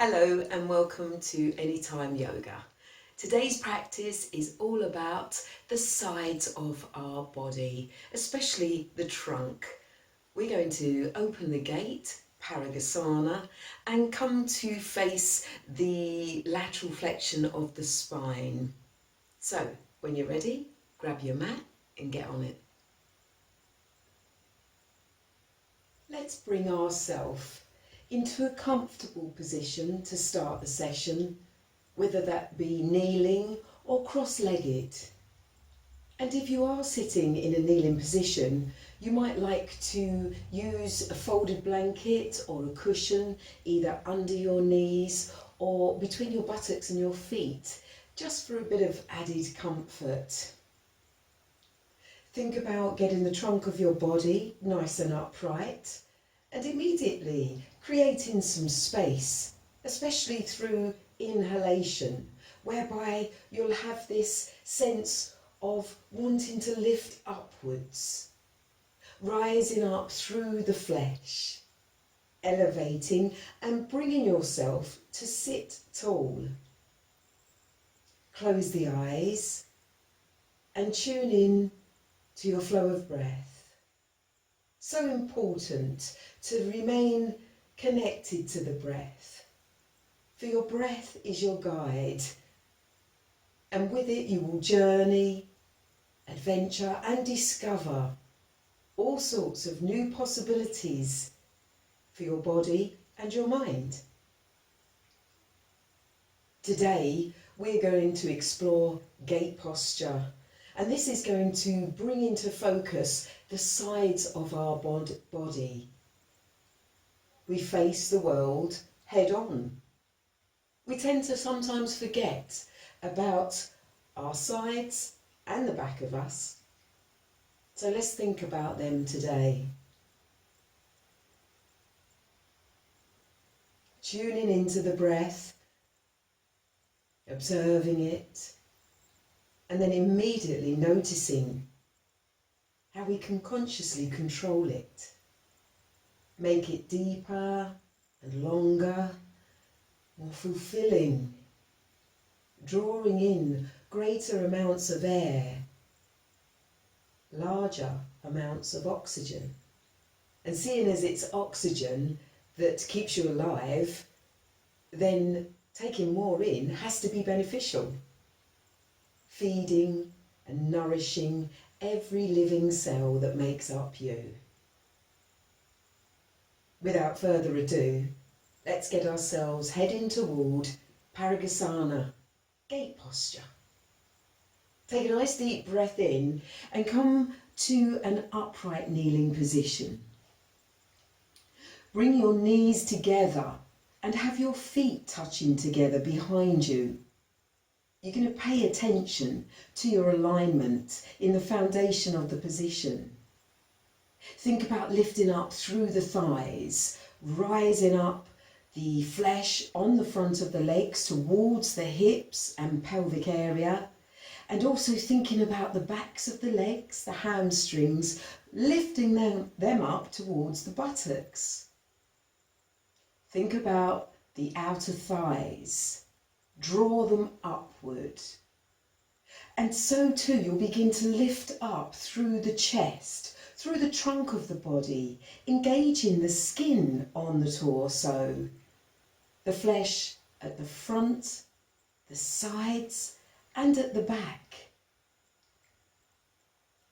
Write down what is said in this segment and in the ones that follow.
Hello and welcome to Anytime Yoga. Today's practice is all about the sides of our body, especially the trunk. We're going to open the gate, Parigasana, and come to face the lateral flexion of the spine. So, when you're ready, grab your mat and get on it. Let's bring ourselves into a comfortable position to start the session, whether that be kneeling or cross-legged. And if you are sitting in a kneeling position, you might like to use a folded blanket or a cushion either under your knees or between your buttocks and your feet, just for a bit of added comfort. Think about getting the trunk of your body nice and upright and immediately creating some space, especially through inhalation, whereby you'll have this sense of wanting to lift upwards, rising up through the flesh, elevating and bringing yourself to sit tall. Close the eyes and tune in to your flow of breath. So important to remain connected to the breath, for your breath is your guide, and with it you will journey, adventure and discover all sorts of new possibilities for your body and your mind. Today we're going to explore gate posture, and this is going to bring into focus the sides of our body. We face the world head on. We tend to sometimes forget about our sides and the back of us. So let's think about them today. Tuning into the breath, observing it, and then immediately noticing how we can consciously control it. Make it deeper and longer, more fulfilling, drawing in greater amounts of air, larger amounts of oxygen. And seeing as it's oxygen that keeps you alive, then taking more in has to be beneficial. Feeding and nourishing every living cell that makes up you. Without further ado, let's get ourselves heading toward Parigasana, gate posture. Take a nice deep breath in and come to an upright kneeling position. Bring your knees together and have your feet touching together behind you. You're going to pay attention to your alignment in the foundation of the position. Think about lifting up through the thighs, rising up the flesh on the front of the legs towards the hips and pelvic area, and also thinking about the backs of the legs, the hamstrings, lifting them up towards the buttocks. Think about the outer thighs. Draw them upward. And so too you'll begin to lift up through the chest, through the trunk of the body, engaging the skin on the torso, the flesh at the front, the sides and at the back.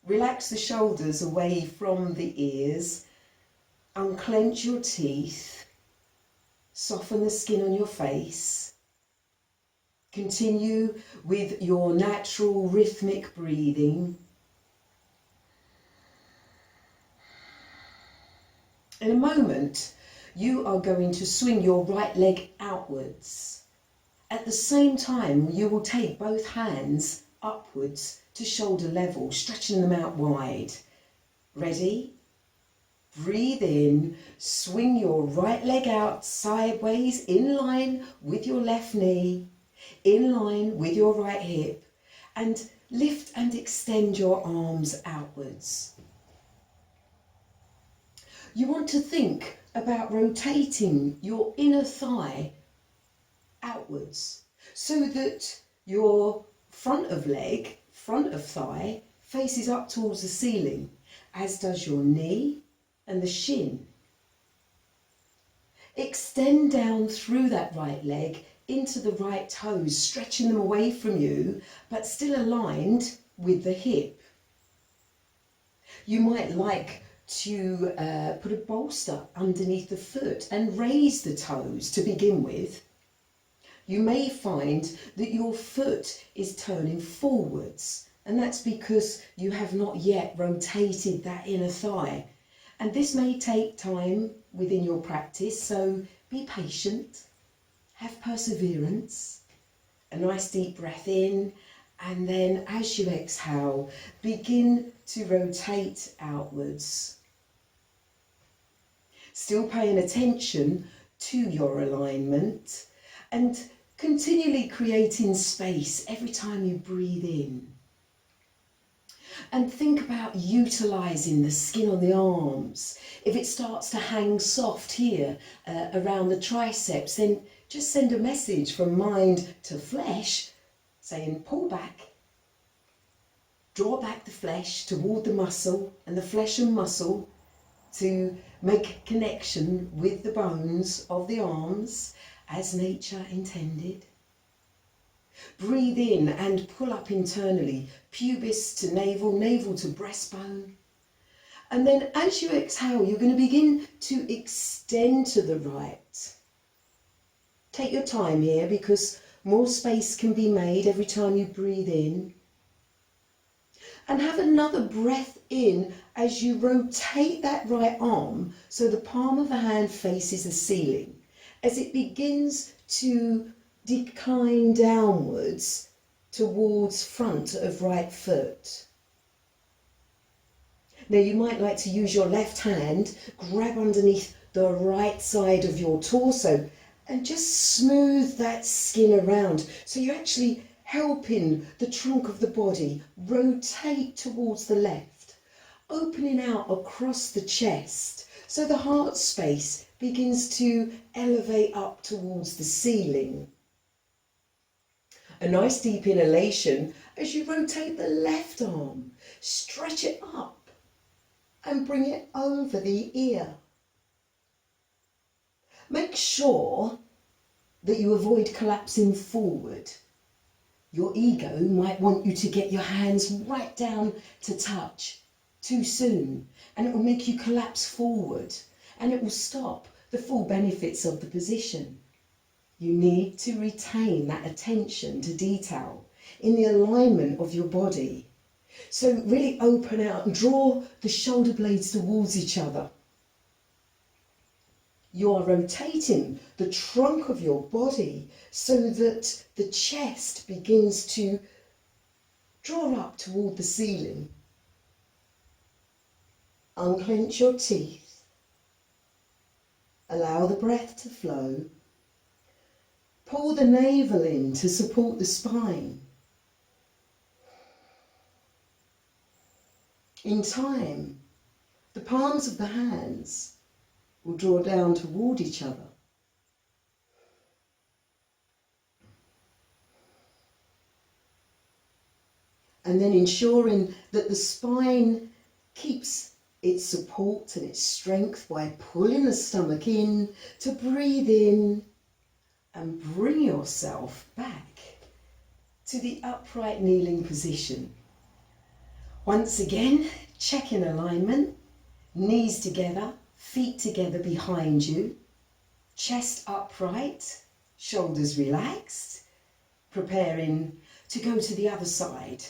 Relax the shoulders away from the ears, unclench your teeth, soften the skin on your face. Continue with your natural rhythmic breathing. In a moment, you are going to swing your right leg outwards. At the same time, you will take both hands upwards to shoulder level, stretching them out wide. Ready? Breathe in, swing your right leg out sideways in line with your left knee, in line with your right hip, and lift and extend your arms outwards. You want to think about rotating your inner thigh outwards, so that your front of leg, front of thigh, faces up towards the ceiling, as does your knee and the shin. Extend down through that right leg into the right toes, stretching them away from you, but still aligned with the hip. You might like to put a bolster underneath the foot and raise the toes to begin with. You may find that your foot is turning forwards, and that's because you have not yet rotated that inner thigh. And this may take time within your practice, so be patient, have perseverance, a nice deep breath in, and then as you exhale, begin to rotate outwards. Still paying attention to your alignment and continually creating space every time you breathe in. And think about utilising the skin on the arms. If it starts to hang soft here around the triceps, then just send a message from mind to flesh saying pull back, draw back the flesh toward the muscle, and the flesh and muscle to make connection with the bones of the arms as nature intended. Breathe in and pull up internally, pubis to navel, navel to breastbone. And then as you exhale, you're going to begin to extend to the right. Take your time here because more space can be made every time you breathe in. And have another breath in as you rotate that right arm so the palm of the hand faces the ceiling. As it begins to decline downwards towards front of right foot. Now you might like to use your left hand, grab underneath the right side of your torso and just smooth that skin around. So you're actually helping the trunk of the body rotate towards the left, opening out across the chest so the heart space begins to elevate up towards the ceiling. A nice deep inhalation as you rotate the left arm, stretch it up and bring it over the ear. Make sure that you avoid collapsing forward. Your ego might want you to get your hands right down to touch too soon, and it will make you collapse forward and it will stop the full benefits of the position. You need to retain that attention to detail in the alignment of your body. So really open out and draw the shoulder blades towards each other. You are rotating the trunk of your body so that the chest begins to draw up toward the ceiling. Unclench your teeth. Allow the breath to flow. Pull the navel in to support the spine. In time, the palms of the hands will draw down toward each other. And then ensuring that the spine keeps its support and its strength by pulling the stomach in to breathe in and bring yourself back to the upright kneeling position. Once again, check in alignment, knees together, feet together behind you, chest upright, shoulders relaxed, preparing to go to the other side.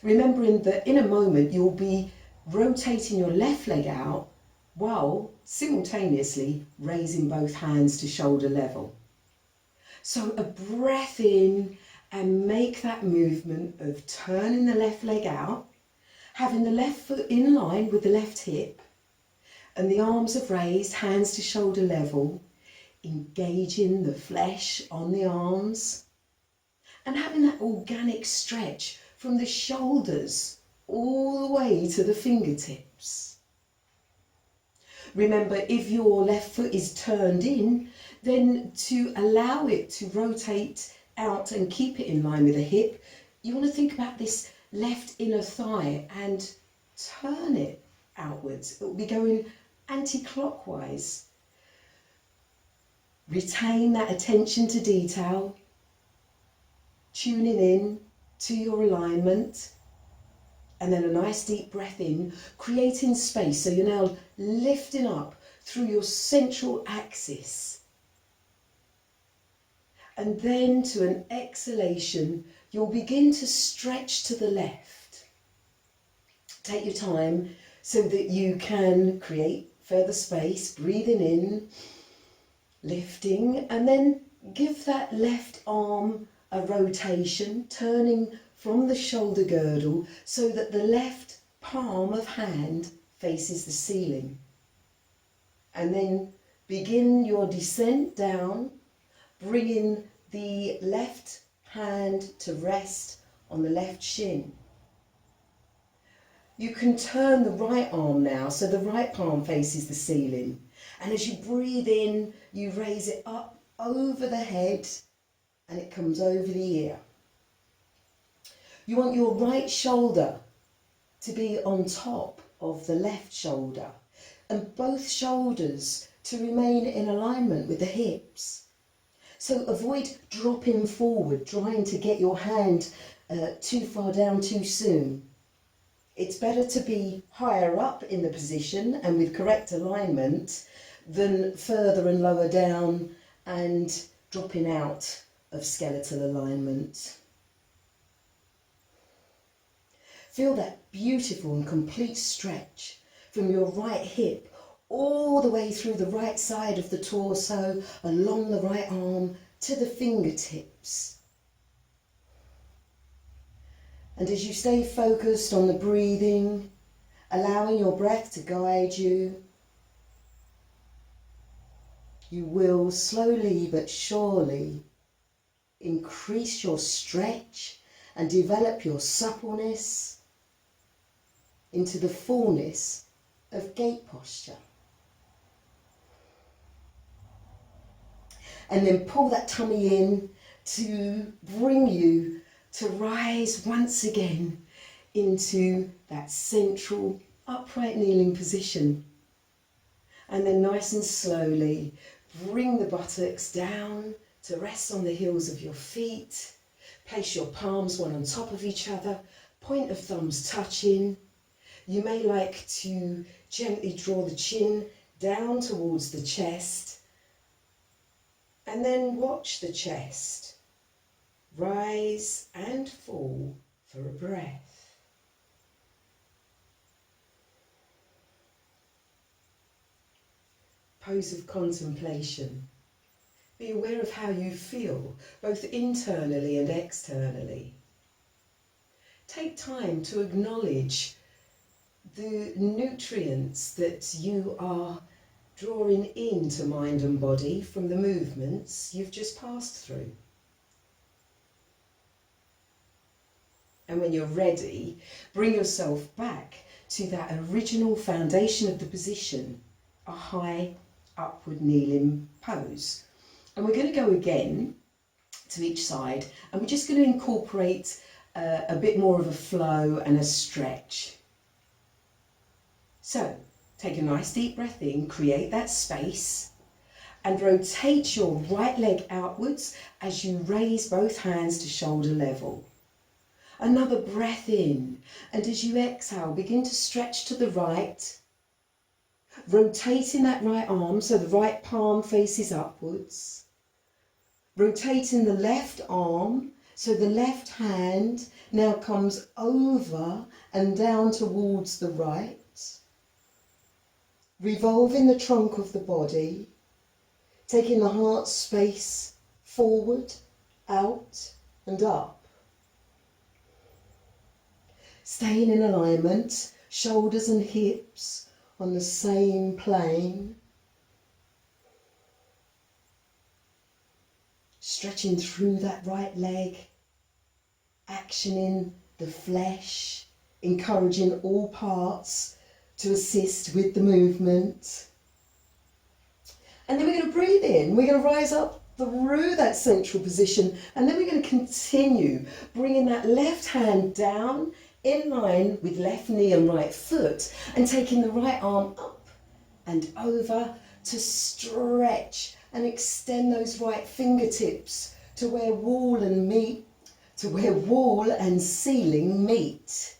Remembering that in a moment you'll be rotating your left leg out while simultaneously raising both hands to shoulder level. So a breath in and make that movement of turning the left leg out, having the left foot in line with the left hip, and the arms are raised, hands to shoulder level, engaging the flesh on the arms, and having that organic stretch from the shoulders all the way to the fingertips. Remember, if your left foot is turned in, Then to allow it to rotate out and keep it in line with the hip, you want to think about this left inner thigh and turn it outwards. It will be going anti-clockwise. Retain that attention to detail, tuning in to your alignment, and then a nice deep breath in, creating space. So you're now lifting up through your central axis. And then to an exhalation, you'll begin to stretch to the left. Take your time so that you can create further space, breathing in, lifting, and then give that left arm a rotation, turning from the shoulder girdle so that the left palm of hand faces the ceiling. And then begin your descent down, bringing the left hand to rest on the left shin. You can turn the right arm now, so the right palm faces the ceiling. And as you breathe in, you raise it up over the head and it comes over the ear. You want your right shoulder to be on top of the left shoulder and both shoulders to remain in alignment with the hips. So avoid dropping forward, trying to get your hand too far down too soon. It's better to be higher up in the position and with correct alignment than further and lower down and dropping out of skeletal alignment. Feel that beautiful and complete stretch from your right hip all the way through the right side of the torso, along the right arm to the fingertips. And as you stay focused on the breathing, allowing your breath to guide you, you will slowly but surely increase your stretch and develop your suppleness into the fullness of gate posture. And then pull that tummy in to bring you to rise once again into that central upright kneeling position. And then nice and slowly bring the buttocks down to rest on the heels of your feet. Place your palms one on top of each other, point of thumbs touching. You may like to gently draw the chin down towards the chest and then watch the chest rise and fall for a breath. Pose of contemplation. Be aware of how you feel, both internally and externally. Take time to acknowledge the nutrients that you are drawing into mind and body from the movements you've just passed through. And when you're ready, bring yourself back to that original foundation of the position, a high upward kneeling pose. And we're going to go again to each side, and we're just going to incorporate a bit more of a flow and a stretch. So take a nice deep breath in, create that space, and rotate your right leg outwards as you raise both hands to shoulder level. Another breath in, and as you exhale, begin to stretch to the right, rotating that right arm so the right palm faces upwards, rotating the left arm so the left hand now comes over and down towards the right, revolving the trunk of the body, taking the heart space forward, out and up. Staying in alignment, shoulders and hips on the same plane. Stretching through that right leg, actioning the flesh, encouraging all parts to assist with the movement. And then we're going to breathe in. We're going to rise up through that central position. And then we're going to continue bringing that left hand down in line with left knee and right foot, and taking the right arm up and over to stretch and extend those right fingertips to where wall and ceiling meet.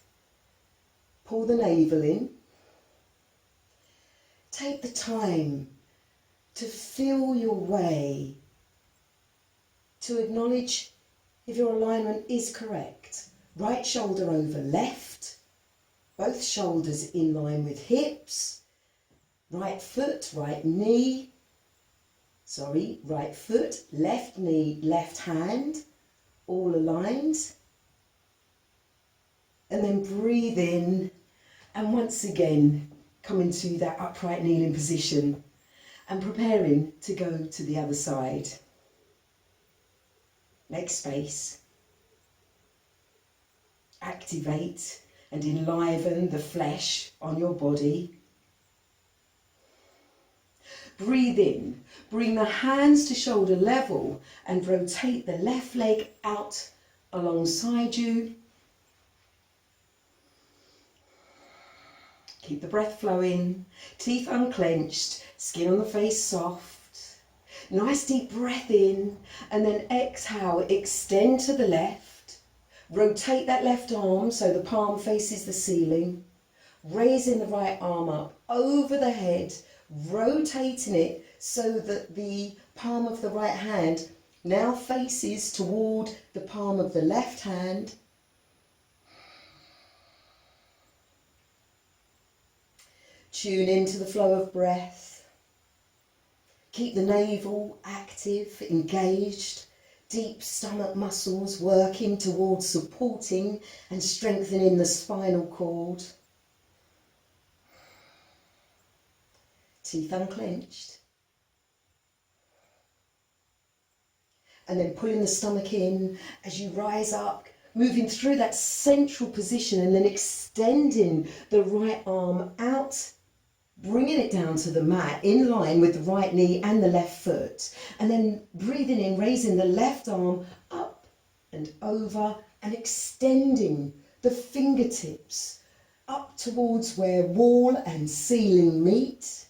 Pull the navel in. Take the time to feel your way, to acknowledge if your alignment is correct. Right shoulder over left, both shoulders in line with hips, right foot, right foot, left knee, left hand, all aligned. And then breathe in, and once again come into that upright kneeling position and preparing to go to the other side. Make space. Activate and enliven the flesh on your body. Breathe in. Bring the hands to shoulder level and rotate the left leg out alongside you. Keep the breath flowing, teeth unclenched, skin on the face soft. Nice deep breath in, and then exhale, extend to the left. Rotate that left arm so the palm faces the ceiling. Raising the right arm up over the head, rotating it so that the palm of the right hand now faces toward the palm of the left hand. Tune into the flow of breath. Keep the navel active, engaged. Deep stomach muscles working towards supporting and strengthening the spinal cord. Teeth unclenched. And then pulling the stomach in as you rise up, moving through that central position and then extending the right arm out, bringing it down to the mat in line with the right knee and the left foot. And then breathing in, raising the left arm up and over and extending the fingertips up towards where wall and ceiling meet.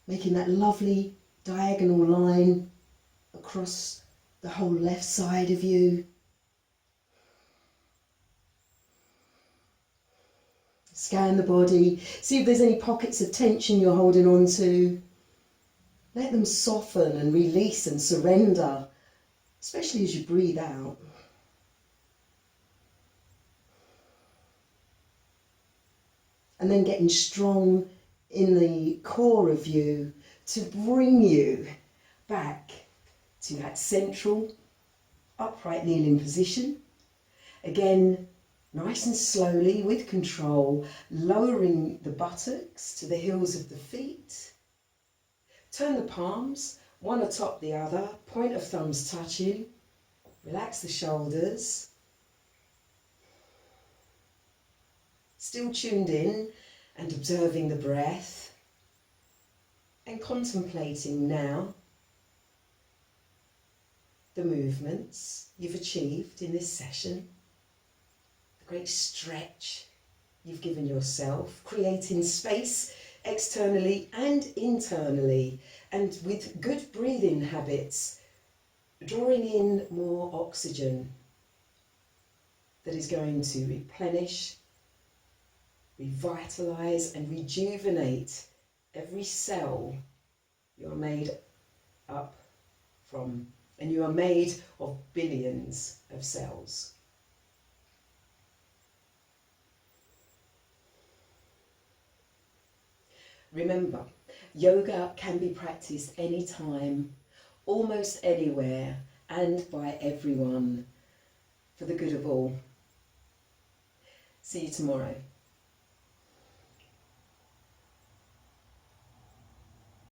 Making that lovely diagonal line across the whole left side of you. Scan the body, see if there's any pockets of tension you're holding on to. Let them soften and release and surrender, especially as you breathe out. And then getting strong in the core of you to bring you back to that central upright kneeling position. Again, nice and slowly, with control, lowering the buttocks to the heels of the feet. Turn the palms, one atop the other, point of thumbs touching. Relax the shoulders. Still tuned in and observing the breath. And contemplating now the movements you've achieved in this session. Great stretch you've given yourself, creating space externally and internally, and with good breathing habits, drawing in more oxygen that is going to replenish, revitalise and rejuvenate every cell you're made up from, and you are made of billions of cells. Remember, yoga can be practiced anytime, almost anywhere, and by everyone, for the good of all. See you tomorrow.